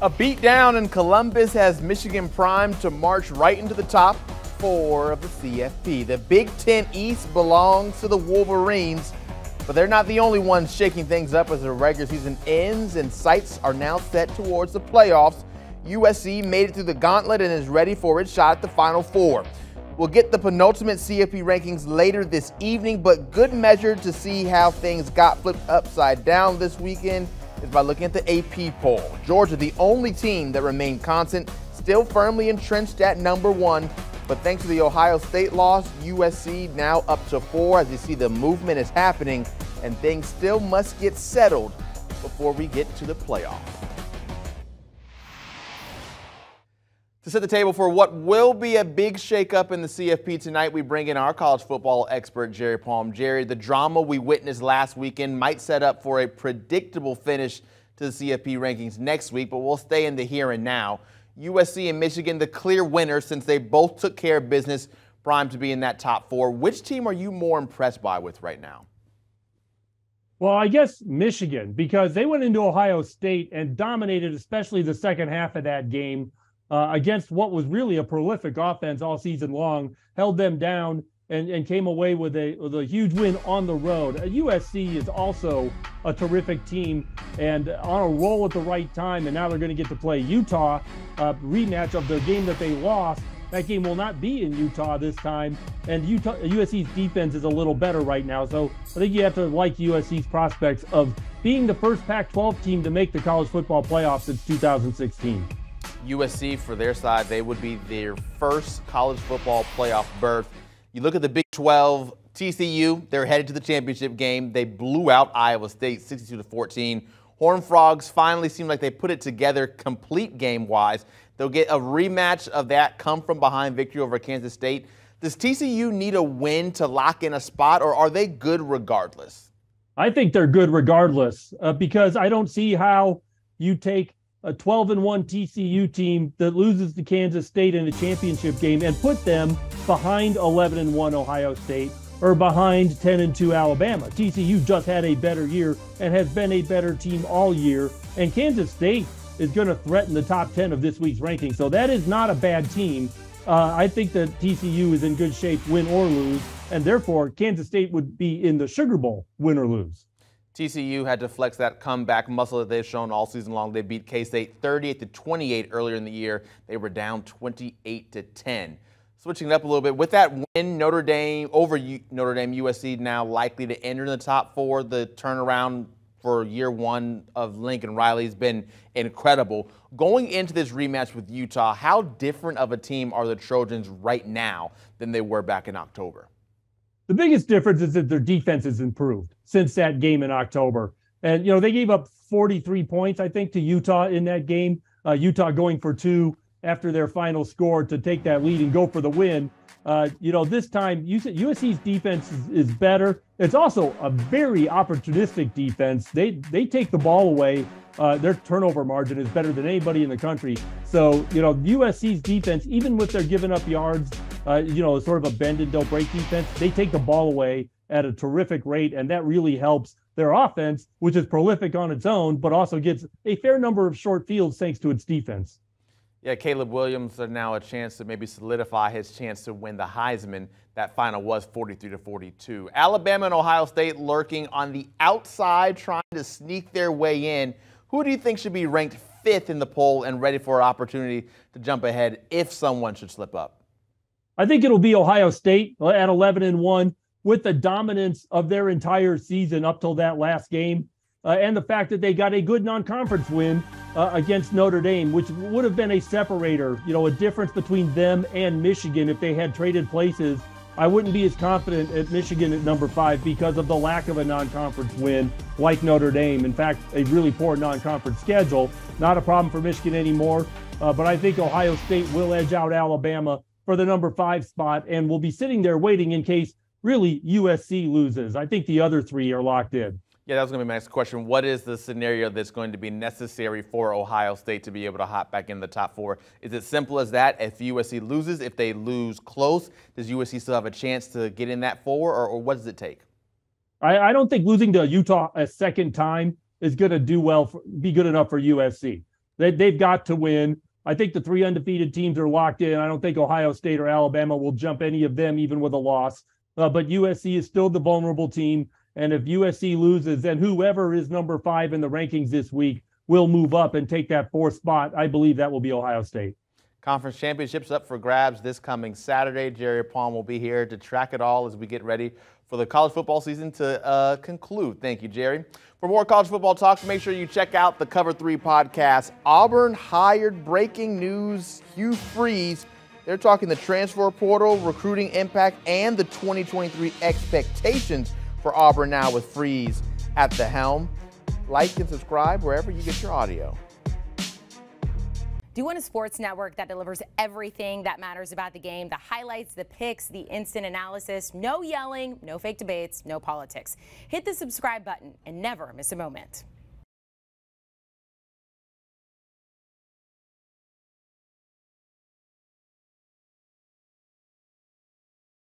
A beatdown in Columbus has Michigan primed to march right into the top four of the CFP. The Big Ten East belongs to the Wolverines, but they're not the only ones shaking things up as the regular season ends and sights are now set towards the playoffs. USC made it through the gauntlet and is ready for its shot at the Final Four. We'll get the penultimate CFP rankings later this evening, but good measure to see how things got flipped upside down this weekend is by looking at the AP poll. Georgia, the only team that remained constant, still firmly entrenched at number 1. But thanks to the Ohio State loss, USC now up to 4 as you see the movement is happening and things still must get settled before we get to the playoffs. To set the table for what will be a big shakeup in the CFP tonight, we bring in our college football expert, Jerry Palm. Jerry, the drama we witnessed last weekend might set up for a predictable finish to the CFP rankings next week, but we'll stay in the here and now. USC and Michigan, the clear winners since they both took care of business, primed to be in that top 4. Which team are you more impressed by with right now? Well, I guess Michigan, because they went into Ohio State and dominated, especially the second half of that game. Against what was really a prolific offense all season long, held them down and came away with a huge win on the road. USC is also a terrific team and on a roll at the right time, and now they're going to get to play Utah, rematch of the game that they lost. That game will not be in Utah this time, and USC's defense is a little better right now, so I think you have to like USC's prospects of being the first Pac-12 team to make the college football playoffs since 2016. USC, for their side, they would be their first college football playoff berth. You look at the Big 12, TCU, they're headed to the championship game. They blew out Iowa State 62-14. Horned Frogs finally seem like they put it together complete game-wise. They'll get a rematch of that come from behind victory over Kansas State. Does TCU need a win to lock in a spot, or are they good regardless? I think they're good regardless because I don't see how you take a 12-1 TCU team that loses to Kansas State in a championship game and put them behind 11-1 Ohio State or behind 10-2 Alabama. TCU just had a better year and has been a better team all year, and Kansas State is going to threaten the top 10 of this week's ranking. So that is not a bad team. I think that TCU is in good shape, win or lose, and therefore Kansas State would be in the Sugar Bowl, win or lose. TCU had to flex that comeback muscle that they've shown all season long. They beat K-State 38-28 earlier in the year. They were down 28-10. Switching it up a little bit, with that win, Notre Dame USC now likely to enter in the top 4. The turnaround for year 1 of Lincoln Riley has been incredible. Going into this rematch with Utah, how different of a team are the Trojans right now than they were back in October? The biggest difference is that their defense has improved since that game in October. And, they gave up 43 points, I think, to Utah in that game. Utah going for 2 after their final score to take that lead and go for the win. This time, USC's defense is better. It's also a very opportunistic defense. They take the ball away. Their turnover margin is better than anybody in the country. So, USC's defense, even with their giving up yards, sort of a bend and don't break defense, they take the ball away at a terrific rate, and that really helps their offense, which is prolific on its own, but also gets a fair number of short fields thanks to its defense. Yeah, Caleb Williams are now a chance to maybe solidify his chance to win the Heisman. That final was 43-42. Alabama and Ohio State lurking on the outside, trying to sneak their way in. Who do you think should be ranked 5th in the poll and ready for an opportunity to jump ahead if someone should slip up? I think it'll be Ohio State at 11-1 with the dominance of their entire season up till that last game. And the fact that they got a good non-conference win against Notre Dame, which would have been a separator, a difference between them and Michigan if they had traded places. I wouldn't be as confident at Michigan at number 5 because of the lack of a non-conference win like Notre Dame. In fact, a really poor non-conference schedule. Not a problem for Michigan anymore, but I think Ohio State will edge out Alabama for the number 5 spot and will be sitting there waiting in case really USC loses. I think the other 3 are locked in. Yeah, that was going to be my next question. What is the scenario that's going to be necessary for Ohio State to be able to hop back in the top 4? Is it simple as that? If USC loses, if they lose close, does USC still have a chance to get in that 4, or what does it take? I don't think losing to Utah a second time is going to be good enough for USC. They've got to win. I think the 3 undefeated teams are locked in. I don't think Ohio State or Alabama will jump any of them, even with a loss. But USC is still the vulnerable team. And if USC loses, then whoever is number 5 in the rankings this week will move up and take that 4th spot. I believe that will be Ohio State. Conference championships up for grabs this coming Saturday. Jerry Palm will be here to track it all as we get ready for the college football season to conclude. Thank you, Jerry. For more college football talks, make sure you check out the Cover 3 podcast. Auburn hired breaking news Hugh Freeze. They're talking the transfer portal, recruiting impact, and the 2023 expectations for Auburn now with Freeze at the helm. Like and subscribe wherever you get your audio. Do you want a sports network that delivers everything that matters about the game? The highlights, the picks, the instant analysis, no yelling, no fake debates, no politics. Hit the subscribe button and never miss a moment.